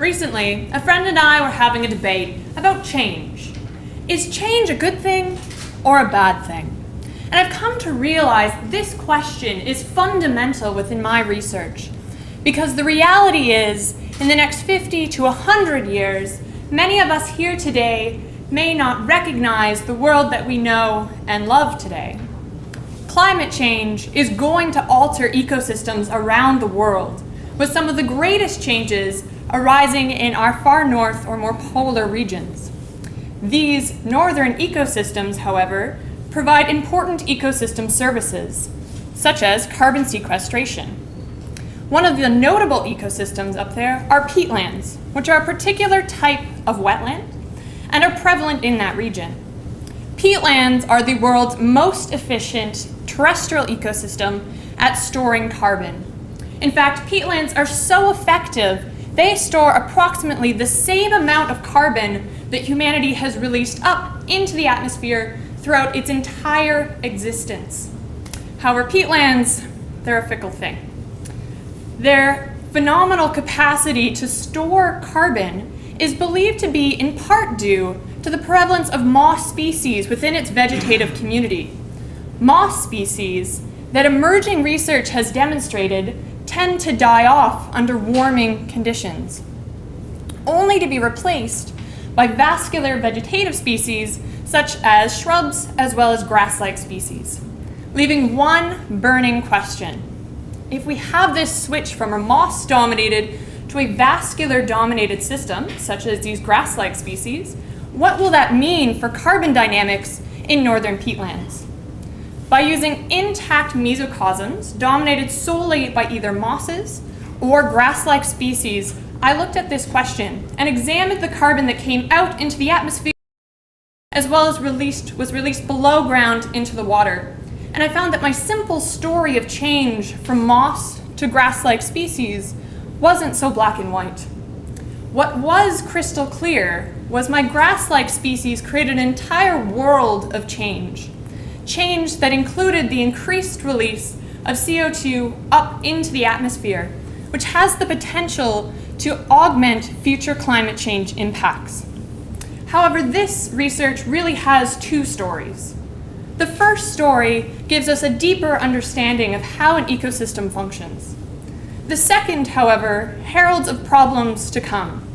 Recently, a friend and I were having a debate about change. Is change a good thing or a bad thing? And I've come to realize this question is fundamental within my research, because the reality is, in the next 50 to 100 years, many of us here today may not recognize the world that we know and love today. Climate change is going to alter ecosystems around the world, with some of the greatest changes arising in our far north or more polar regions. These northern ecosystems, however, provide important ecosystem services, such as carbon sequestration. One of the notable ecosystems up there are peatlands, which are a particular type of wetland and are prevalent in that region. Peatlands are the world's most efficient terrestrial ecosystem at storing carbon. In fact, peatlands are so effective, they store approximately the same amount of carbon that humanity has released up into the atmosphere throughout its entire existence. However, peatlands, they're a fickle thing. Their phenomenal capacity to store carbon is believed to be in part due to the prevalence of moss species within its vegetative community. Moss species that emerging research has demonstrated tend to die off under warming conditions, only to be replaced by vascular vegetative species such as shrubs as well as grass-like species, leaving one burning question. If we have this switch from a moss-dominated to a vascular-dominated system, such as these grass-like species, what will that mean for carbon dynamics in northern peatlands? By using intact mesocosms dominated solely by either mosses or grass-like species, I looked at this question and examined the carbon that came out into the atmosphere as well as was released below ground into the water. And I found that my simple story of change from moss to grass-like species wasn't so black and white. What was crystal clear was my grass-like species created an entire world of change that included the increased release of CO2 up into the atmosphere, which has the potential to augment future climate change impacts. However, this research really has two stories. The first story gives us a deeper understanding of how an ecosystem functions. The second, however, heralds of problems to come.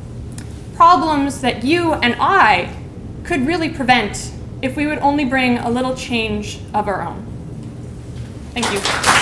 Problems that you and I could really prevent if we would only bring a little change of our own. Thank you.